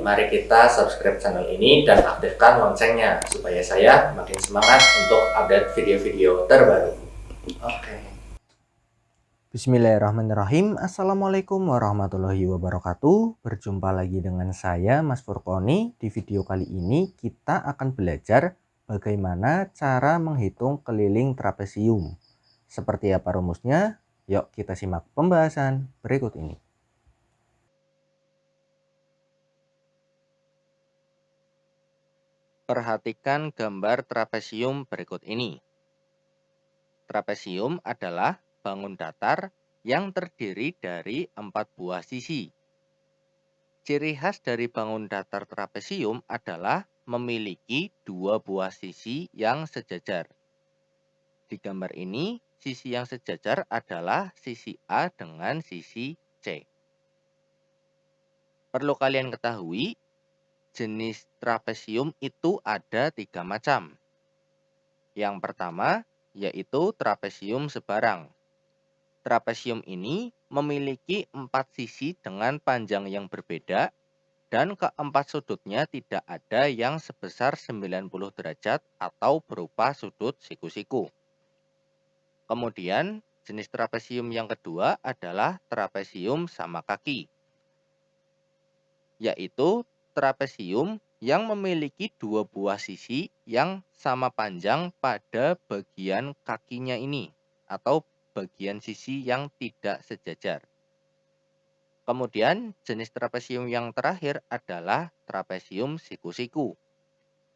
Mari kita subscribe channel ini dan aktifkan loncengnya supaya saya makin semangat untuk update video-video terbaru. Oke. Bismillahirrahmanirrahim. Assalamualaikum warahmatullahi wabarakatuh. Berjumpa lagi dengan saya Mas Furqoni. Di video kali ini kita akan belajar bagaimana cara menghitung keliling trapesium. Seperti apa rumusnya? Yuk kita simak pembahasan berikut ini. Perhatikan gambar trapesium berikut ini. Trapesium adalah bangun datar yang terdiri dari 4 buah sisi. Ciri khas dari bangun datar trapesium adalah memiliki 2 buah sisi yang sejajar. Di gambar ini, sisi yang sejajar adalah sisi A dengan sisi C. Perlu kalian ketahui, jenis trapesium itu ada 3 macam. Yang pertama, yaitu trapesium sebarang. Trapesium ini memiliki 4 sisi dengan panjang yang berbeda dan keempat sudutnya tidak ada yang sebesar 90 derajat atau berupa sudut siku-siku. Kemudian, jenis trapesium yang kedua adalah trapesium sama kaki, yaitu trapesium yang memiliki 2 buah sisi yang sama panjang pada bagian kakinya ini, atau bagian sisi yang tidak sejajar. Kemudian jenis trapesium yang terakhir adalah trapesium siku-siku,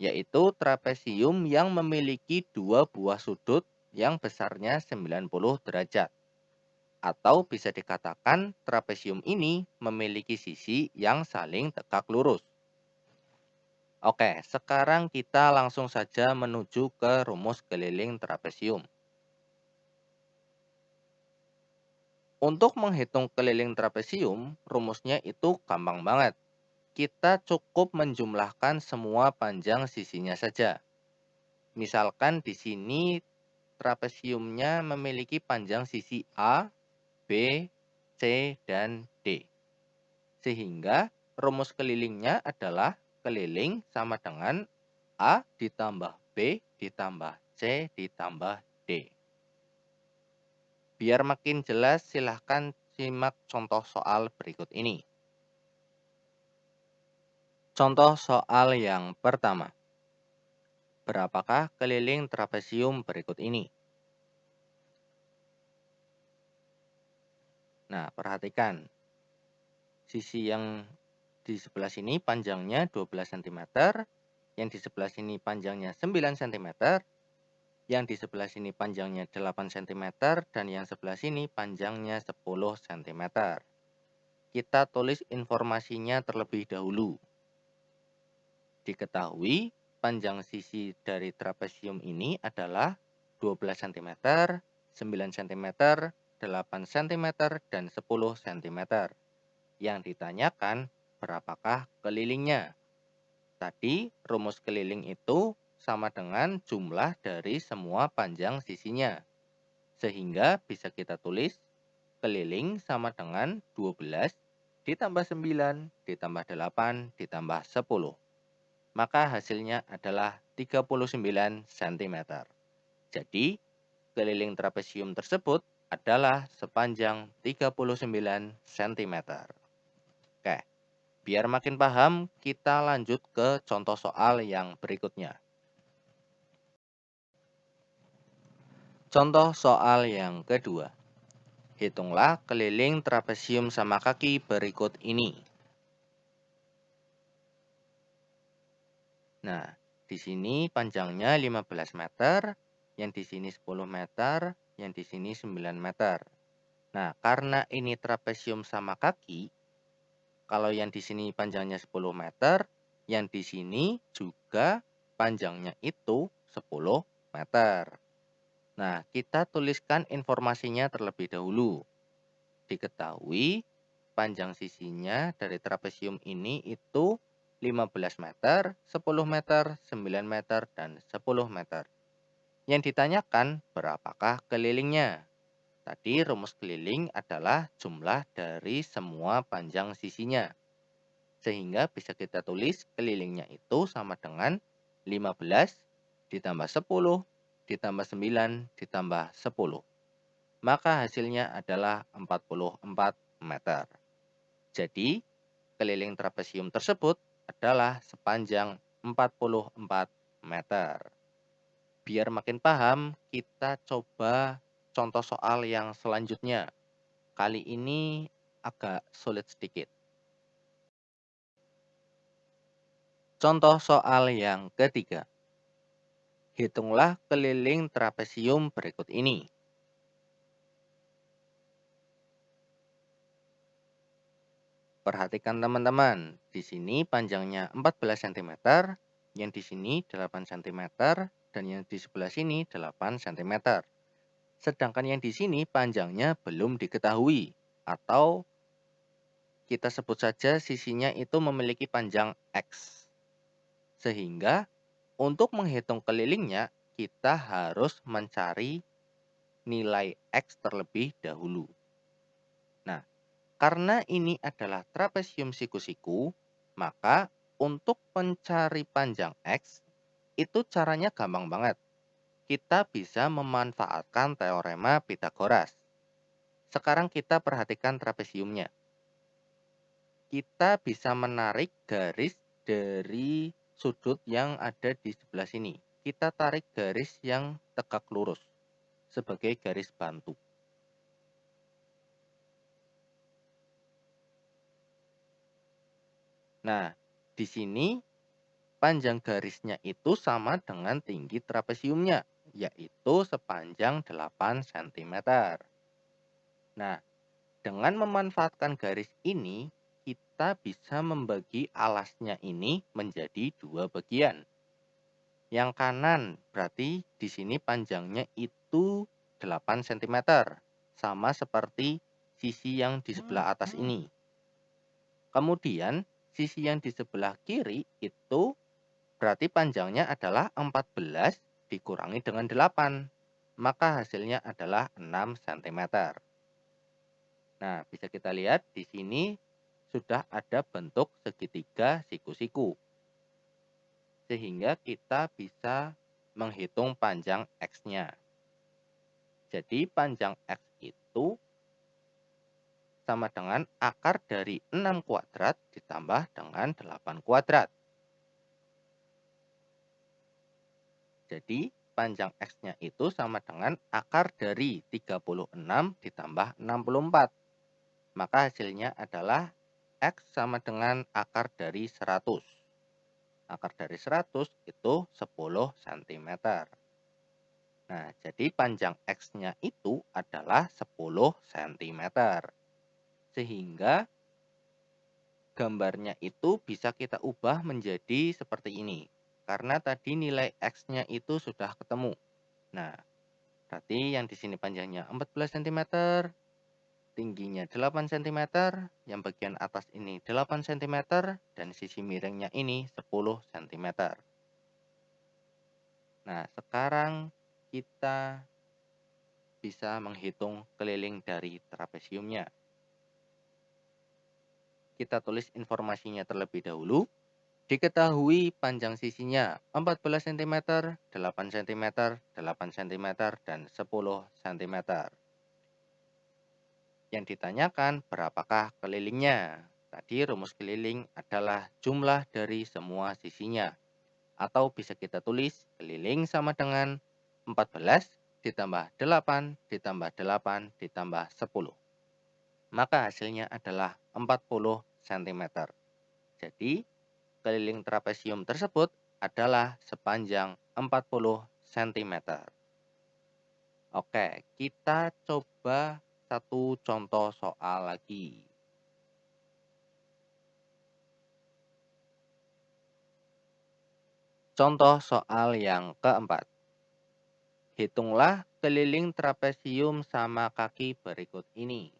yaitu trapesium yang memiliki 2 buah sudut yang besarnya 90 derajat. Atau bisa dikatakan trapesium ini memiliki sisi yang saling tegak lurus. Oke, sekarang kita langsung saja menuju ke rumus keliling trapesium. Untuk menghitung keliling trapesium, rumusnya itu gampang banget. Kita cukup menjumlahkan semua panjang sisinya saja. Misalkan di sini trapesiumnya memiliki panjang sisi A, B, C, dan D. Sehingga rumus kelilingnya adalah keliling sama dengan A ditambah B ditambah C ditambah D. Biar makin jelas, silahkan simak contoh soal berikut ini. Contoh soal yang pertama. Berapakah keliling trapesium berikut ini? Nah, perhatikan. Sisi yang di sebelah sini panjangnya 12 cm, yang di sebelah sini panjangnya 9 cm, yang di sebelah sini panjangnya 8 cm, dan yang sebelah sini panjangnya 10 cm. Kita tulis informasinya terlebih dahulu. Diketahui panjang sisi dari trapesium ini adalah 12 cm, 9 cm, 8 cm, dan 10 cm. Yang ditanyakan, berapakah kelilingnya? Tadi rumus keliling itu sama dengan jumlah dari semua panjang sisinya. Sehingga bisa kita tulis keliling sama dengan 12 ditambah 9 ditambah 8 ditambah 10. Maka hasilnya adalah 39 cm. Jadi, keliling trapesium tersebut adalah sepanjang 39 cm. Oke, biar makin paham, kita lanjut ke contoh soal yang berikutnya. Contoh soal yang kedua. Hitunglah keliling trapesium sama kaki berikut ini. Nah, di sini panjangnya 15 meter, yang di sini 10 meter, yang di sini 9 meter. Nah, karena ini trapesium sama kaki, kalau yang di sini panjangnya 10 meter, yang di sini juga panjangnya itu 10 meter. Nah, kita tuliskan informasinya terlebih dahulu. Diketahui panjang sisinya dari trapesium ini itu 15 meter, 10 meter, 9 meter, dan 10 meter. Yang ditanyakan, berapakah kelilingnya? Tadi rumus keliling adalah jumlah dari semua panjang sisinya. Sehingga bisa kita tulis kelilingnya itu sama dengan 15 ditambah 10 ditambah 9 ditambah 10. Maka hasilnya adalah 44 meter. Jadi, keliling trapesium tersebut adalah sepanjang 44 meter. Biar makin paham, kita coba contoh soal yang selanjutnya. Kali ini agak sulit sedikit. Contoh soal yang ketiga. Hitunglah keliling trapesium berikut ini. Perhatikan teman-teman, di sini panjangnya 14 cm, yang di sini 8 cm, dan yang di sebelah sini 8 cm. Sedangkan yang di sini panjangnya belum diketahui, atau kita sebut saja sisinya itu memiliki panjang X. Sehingga untuk menghitung kelilingnya, kita harus mencari nilai X terlebih dahulu. Nah, karena ini adalah trapesium siku-siku, maka untuk mencari panjang X, itu caranya gampang banget. Kita bisa memanfaatkan teorema Pythagoras. Sekarang kita perhatikan trapesiumnya. Kita bisa menarik garis dari sudut yang ada di sebelah sini. Kita tarik garis yang tegak lurus sebagai garis bantu. Nah, di sini panjang garisnya itu sama dengan tinggi trapesiumnya, yaitu sepanjang 8 cm. Nah, dengan memanfaatkan garis ini, kita bisa membagi alasnya ini menjadi dua bagian. Yang kanan berarti di sini panjangnya itu 8 cm, sama seperti sisi yang di sebelah atas ini. Kemudian, sisi yang di sebelah kiri itu berarti panjangnya adalah 14 dikurangi dengan 8. Maka hasilnya adalah 6 cm. Nah, bisa kita lihat di sini sudah ada bentuk segitiga siku-siku. Sehingga kita bisa menghitung panjang X-nya. Jadi panjang X itu sama dengan akar dari 6 kuadrat ditambah dengan 8 kuadrat. Jadi panjang X-nya itu sama dengan akar dari 36 ditambah 64. Maka hasilnya adalah X sama dengan akar dari 100. Akar dari 100 itu 10 cm. Nah, jadi panjang X-nya itu adalah 10 cm. Sehingga gambarnya itu bisa kita ubah menjadi seperti ini. Karena tadi nilai X-nya itu sudah ketemu. Nah, berarti yang di sini panjangnya 14 cm, tingginya 8 cm, yang bagian atas ini 8 cm, dan sisi miringnya ini 10 cm. Nah, sekarang kita bisa menghitung keliling dari trapesiumnya. Kita tulis informasinya terlebih dahulu. Diketahui panjang sisinya 14 cm, 8 cm, 8 cm, dan 10 cm. Yang ditanyakan berapakah kelilingnya? Tadi rumus keliling adalah jumlah dari semua sisinya. Atau bisa kita tulis keliling sama dengan 14 ditambah 8 ditambah 8 ditambah 10. Maka hasilnya adalah 40 cm. Jadi, keliling trapesium tersebut adalah sepanjang 40 cm. Oke, kita coba satu contoh soal lagi. Contoh soal yang keempat. Hitunglah keliling trapesium sama kaki berikut ini.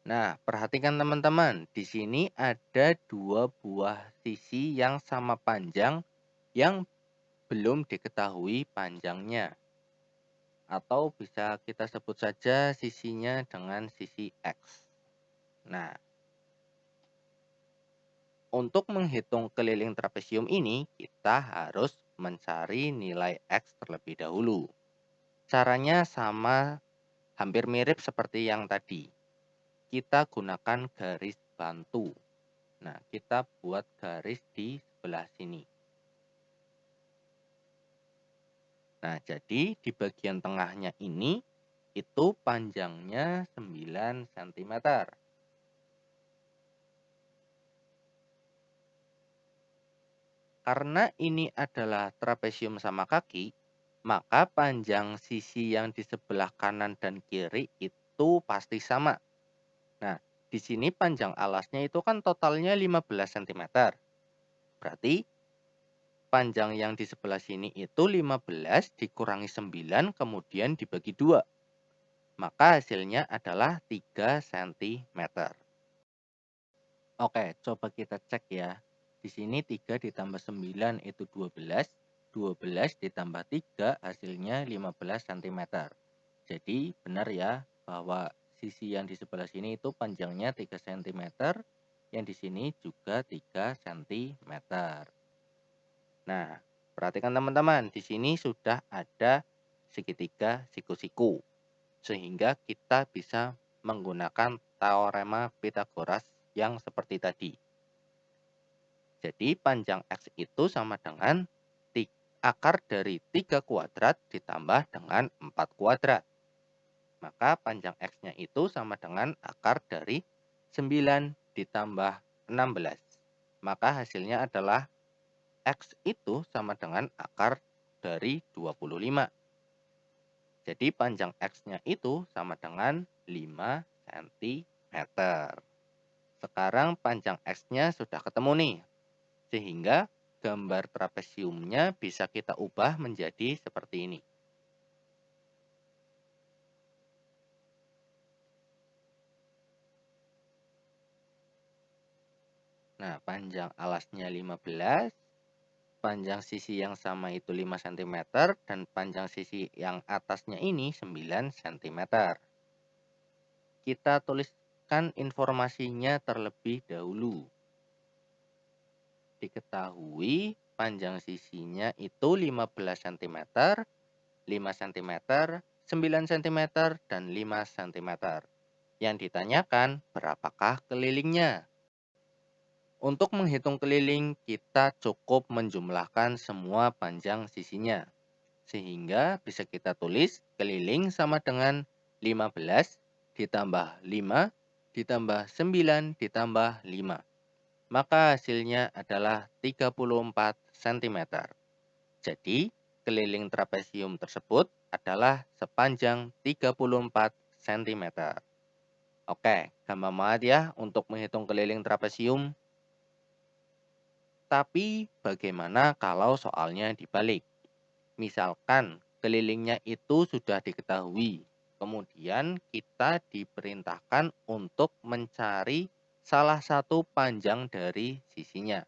Nah, perhatikan teman-teman, di sini ada dua buah sisi yang sama panjang yang belum diketahui panjangnya. atau bisa kita sebut saja sisinya dengan sisi X. Nah, untuk menghitung keliling trapesium ini, kita harus mencari nilai X terlebih dahulu. Caranya sama, hampir mirip seperti yang tadi. Kita gunakan garis bantu. Nah, kita buat garis di sebelah sini. Nah, jadi di bagian tengahnya ini, itu panjangnya 9 cm. Karena ini adalah trapesium sama kaki, maka panjang sisi yang di sebelah kanan dan kiri itu pasti sama. Nah, di sini panjang alasnya itu kan totalnya 15 cm. Berarti panjang yang di sebelah sini itu 15 dikurangi 9 kemudian dibagi 2. Maka hasilnya adalah 3 cm. Oke, coba kita cek ya. Di sini 3 ditambah 9 itu 12. 12 ditambah 3 hasilnya 15 cm. Jadi benar ya bahwa sisi yang di sebelah sini itu panjangnya 3 cm. Yang di sini juga 3 cm. Nah, perhatikan teman-teman, di sini sudah ada segitiga siku-siku. Sehingga kita bisa menggunakan teorema Pythagoras yang seperti tadi. Jadi panjang X itu sama dengan akar dari 3 kuadrat ditambah dengan 4 kuadrat. Maka panjang X-nya itu sama dengan akar dari 9 ditambah 16. Maka hasilnya adalah X itu sama dengan akar dari 25. Jadi panjang X-nya itu sama dengan 5 cm. Sekarang panjang X-nya sudah ketemu nih. Sehingga gambar trapesiumnya bisa kita ubah menjadi seperti ini. Nah, panjang alasnya 15, panjang sisi yang sama itu 5 cm, dan panjang sisi yang atasnya ini 9 cm. Kita tuliskan informasinya terlebih dahulu. Diketahui panjang sisinya itu 15 cm, 5 cm, 9 cm, dan 5 cm. Yang ditanyakan, berapakah kelilingnya? Untuk menghitung keliling, kita cukup menjumlahkan semua panjang sisinya. Sehingga bisa kita tulis keliling sama dengan 15 ditambah 5 ditambah 9 ditambah 5. Maka hasilnya adalah 34 cm. Jadi, keliling trapesium tersebut adalah sepanjang 34 cm. Oke, gampang banget ya untuk menghitung keliling trapesium. Tapi bagaimana kalau soalnya dibalik? Misalkan kelilingnya itu sudah diketahui, kemudian kita diperintahkan untuk mencari salah satu panjang dari sisinya.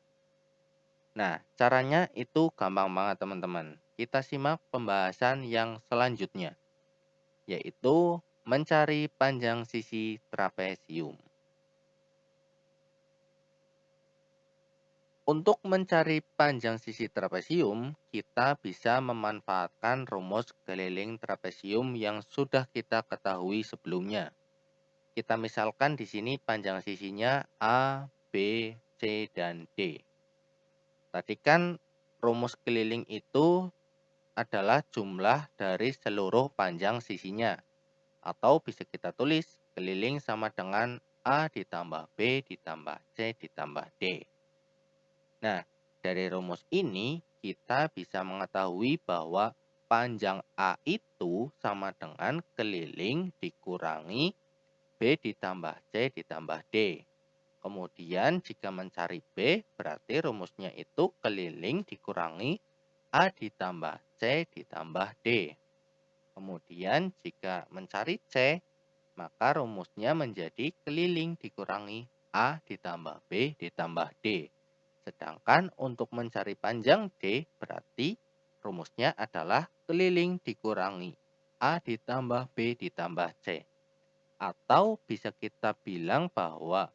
Nah, caranya itu gampang banget teman-teman. Kita simak pembahasan yang selanjutnya, yaitu mencari panjang sisi trapesium. Untuk mencari panjang sisi trapesium, kita bisa memanfaatkan rumus keliling trapesium yang sudah kita ketahui sebelumnya. Kita misalkan di sini panjang sisinya A, B, C, dan D. Tadi kan rumus keliling itu adalah jumlah dari seluruh panjang sisinya. Atau bisa kita tulis keliling sama dengan A ditambah B ditambah C ditambah D. Nah, dari rumus ini kita bisa mengetahui bahwa panjang A itu sama dengan keliling dikurangi B ditambah C ditambah D. Kemudian jika mencari B berarti rumusnya itu keliling dikurangi A ditambah C ditambah D. Kemudian jika mencari C maka rumusnya menjadi keliling dikurangi A ditambah B ditambah D. Sedangkan untuk mencari panjang D berarti rumusnya adalah keliling dikurangi A ditambah B ditambah C. Atau bisa kita bilang bahwa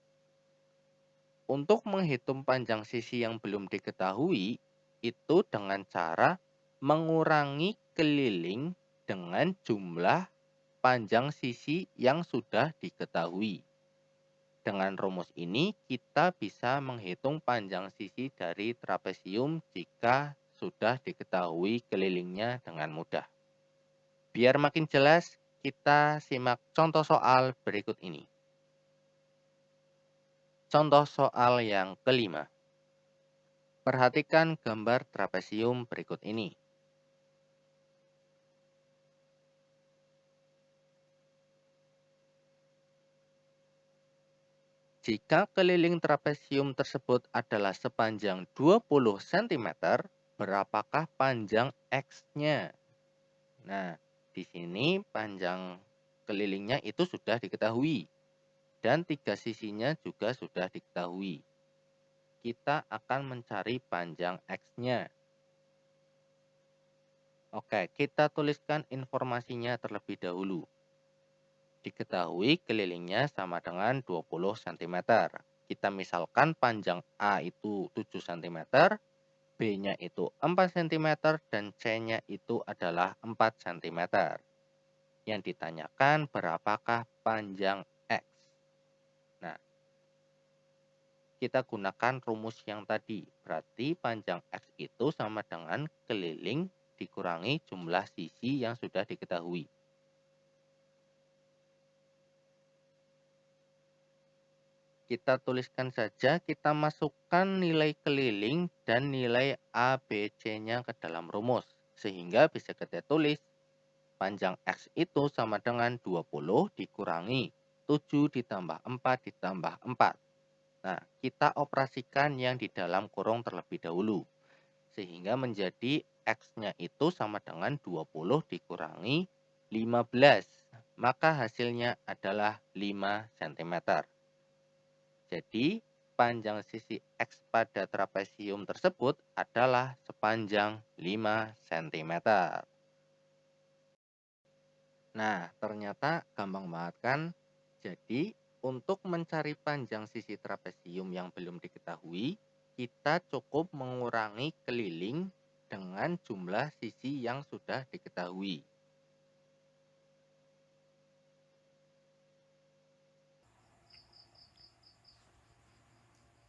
untuk menghitung panjang sisi yang belum diketahui, itu dengan cara mengurangi keliling dengan jumlah panjang sisi yang sudah diketahui. Dengan rumus ini, kita bisa menghitung panjang sisi dari trapesium jika sudah diketahui kelilingnya dengan mudah. Biar makin jelas, kita simak contoh soal berikut ini. Contoh soal yang kelima. Perhatikan gambar trapesium berikut ini. Jika keliling trapesium tersebut adalah sepanjang 20 cm, berapakah panjang X-nya? Nah, di sini panjang kelilingnya itu sudah diketahui. Dan 3 sisinya juga sudah diketahui. Kita akan mencari panjang X-nya. Oke, kita tuliskan informasinya terlebih dahulu. Diketahui kelilingnya sama dengan 20 cm. Kita misalkan panjang A itu 7 cm, B-nya itu 4 cm, dan C-nya itu adalah 4 cm. Yang ditanyakan berapakah panjang X. Nah, kita gunakan rumus yang tadi. Berarti panjang X itu sama dengan keliling dikurangi jumlah sisi yang sudah diketahui. Kita tuliskan saja, kita masukkan nilai keliling dan nilai A, B, C-nya ke dalam rumus. Sehingga bisa kita tulis panjang X itu sama dengan 20 dikurangi 7 ditambah 4 ditambah 4. Nah, kita operasikan yang di dalam kurung terlebih dahulu. Sehingga menjadi X-nya itu sama dengan 20 dikurangi 15. Maka hasilnya adalah 5 cm. Jadi, panjang sisi X pada trapesium tersebut adalah sepanjang 5 cm. Nah, ternyata gampang banget kan? Jadi, untuk mencari panjang sisi trapesium yang belum diketahui, kita cukup mengurangi keliling dengan jumlah sisi yang sudah diketahui.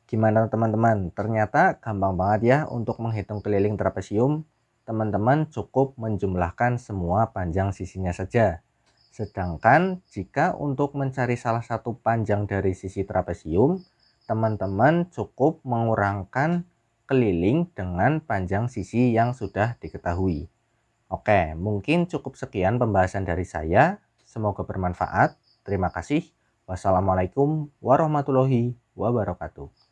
Gimana teman-teman? Ternyata gampang banget ya untuk menghitung keliling trapesium. Teman-teman cukup menjumlahkan semua panjang sisinya saja. Sedangkan jika untuk mencari salah satu panjang dari sisi trapesium, teman-teman cukup mengurangkan keliling dengan panjang sisi yang sudah diketahui. Oke, mungkin cukup sekian pembahasan dari saya. Semoga bermanfaat. Terima kasih. Wassalamualaikum warahmatullahi wabarakatuh.